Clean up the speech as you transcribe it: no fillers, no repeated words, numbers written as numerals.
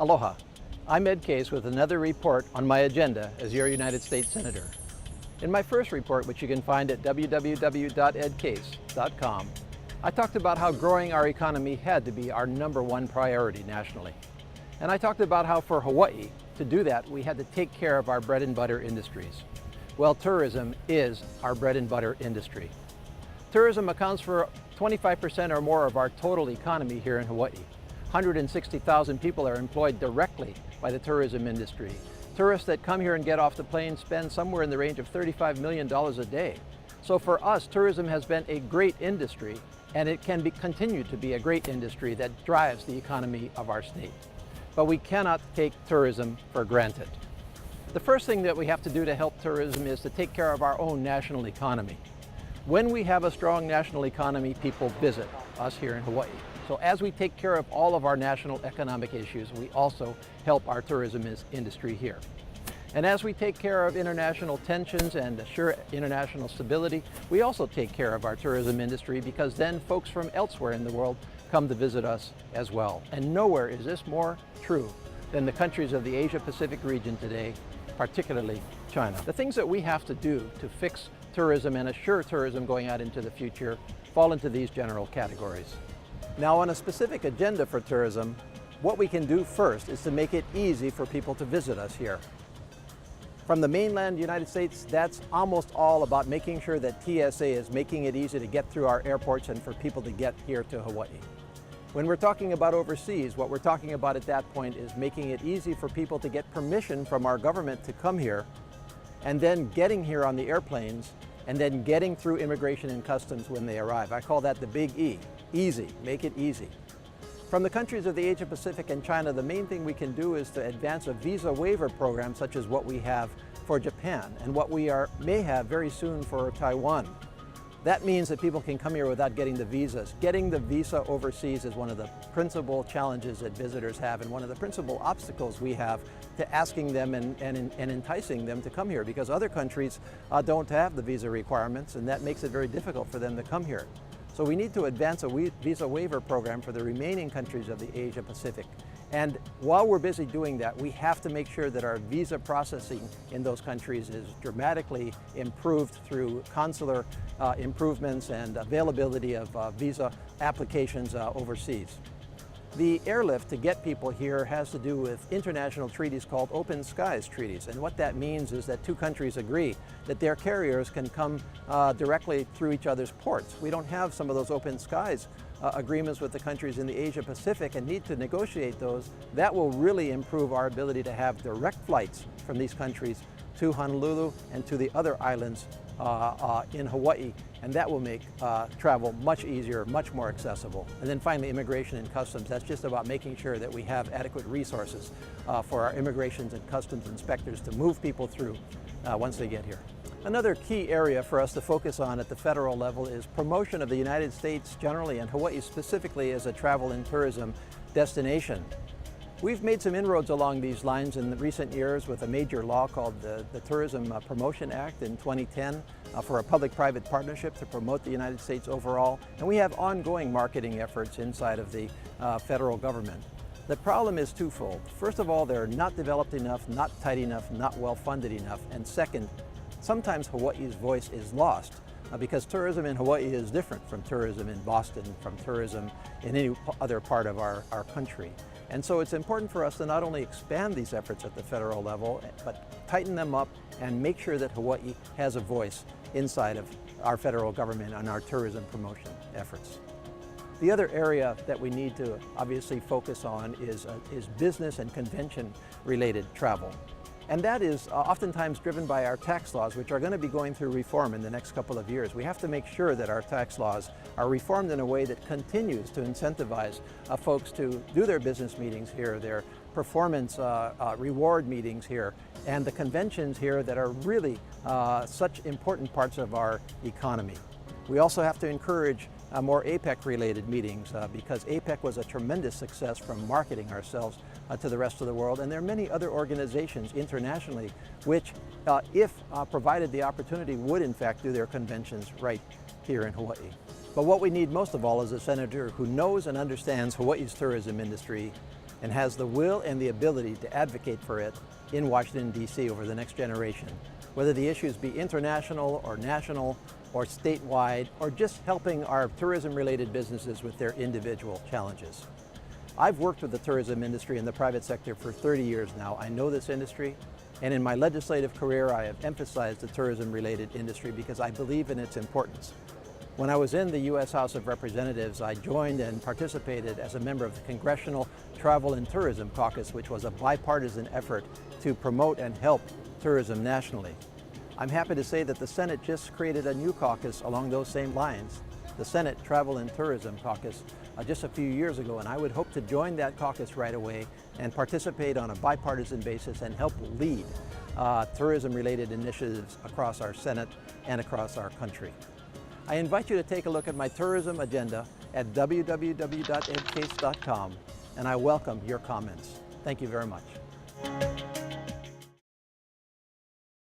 Aloha, I'm Ed Case with another report on my agenda as your United States Senator. In my first report, which you can find at www.edcase.com, I talked about how growing our economy had to be our #1 priority nationally. And I talked about how for Hawaii, to do that, we had to take care of our bread and butter industries. Well, tourism is our bread and butter industry. Tourism accounts for 25% or more of our total economy here in Hawaii. 160,000 people are employed directly by the tourism industry. Tourists that come here and get off the plane spend somewhere in the range of $35 million a day. So for us, tourism has been a great industry, and it can continue to be a great industry that drives the economy of our state. But we cannot take tourism for granted. The first thing that we have to do to help tourism is to take care of our own national economy. When we have a strong national economy, people visit us here in Hawaii. So as we take care of all of our national economic issues, we also help our tourism industry here. And as we take care of international tensions and assure international stability, we also take care of our tourism industry, because then folks from elsewhere in the world come to visit us as well. And nowhere is this more true than the countries of the Asia-Pacific region today, particularly China. The things that we have to do to fix tourism and assure tourism going out into the future fall into these general categories. Now, on a specific agenda for tourism, what we can do first is to make it easy for people to visit us here. From the mainland United States, that's almost all about making sure that TSA is making it easy to get through our airports and for people to get here to Hawaii. When we're talking about overseas, what we're talking about at that point is making it easy for people to get permission from our government to come here, and then getting here on the airplanes, and then getting through immigration and customs when they arrive. I call that the big E, easy, make it easy. From the countries of the Asia Pacific and China, the main thing we can do is to advance a visa waiver program such as what we have for Japan and what we may have very soon for Taiwan. That means that people can come here without getting the visas. Getting the visa overseas is one of the principal challenges that visitors have, and one of the principal obstacles we have to asking them and enticing them to come here, because other countries don't have the visa requirements, and that makes it very difficult for them to come here. So we need to advance a visa waiver program for the remaining countries of the Asia Pacific. And while we're busy doing that, we have to make sure that our visa processing in those countries is dramatically improved through consular improvements and availability of visa applications overseas. The airlift to get people here has to do with international treaties called Open Skies treaties. And what that means is that two countries agree that their carriers can come directly through each other's ports. We don't have some of those Open Skies agreements with the countries in the Asia Pacific, and need to negotiate those. That will really improve our ability to have direct flights from these countries to Honolulu and to the other islands in Hawaii, and that will make travel much easier, much more accessible. And then finally, immigration and customs. That's just about making sure that we have adequate resources for our immigration and customs inspectors to move people through once they get here. Another key area for us to focus on at the federal level is promotion of the United States generally, and Hawaii specifically, as a travel and tourism destination. We've made some inroads along these lines in the recent years with a major law called the Tourism Promotion Act in 2010 for a public-private partnership to promote the United States overall. And we have ongoing marketing efforts inside of the federal government. The problem is twofold. First of all, they're not developed enough, not tight enough, not well funded enough. And second, sometimes Hawaii's voice is lost because tourism in Hawaii is different from tourism in Boston, from tourism in any other part of our country. And so it's important for us to not only expand these efforts at the federal level, but tighten them up and make sure that Hawaii has a voice inside of our federal government on our tourism promotion efforts. The other area that we need to obviously focus on is business and convention-related travel. And that is oftentimes driven by our tax laws, which are going to be going through reform in the next couple of years. We have to make sure that our tax laws are reformed in a way that continues to incentivize folks to do their business meetings here, their performance reward meetings here, and the conventions here that are really such important parts of our economy. We also have to encourage more APEC-related meetings because APEC was a tremendous success from marketing ourselves to the rest of the world. And there are many other organizations internationally which, if provided the opportunity, would in fact do their conventions right here in Hawaii. But what we need most of all is a senator who knows and understands Hawaii's tourism industry and has the will and the ability to advocate for it in Washington, D.C. over the next generation, whether the issues be international or national or statewide, or just helping our tourism-related businesses with their individual challenges. I've worked with the tourism industry in the private sector for 30 years now. I know this industry, and in my legislative career, I have emphasized the tourism-related industry because I believe in its importance. When I was in the U.S. House of Representatives, I joined and participated as a member of the Congressional Travel and Tourism Caucus, which was a bipartisan effort to promote and help tourism nationally. I'm happy to say that the Senate just created a new caucus along those same lines, the Senate Travel and Tourism Caucus, just a few years ago, and I would hope to join that caucus right away and participate on a bipartisan basis and help lead tourism-related initiatives across our Senate and across our country. I invite you to take a look at my tourism agenda at www.edcase.com, and I welcome your comments. Thank you very much.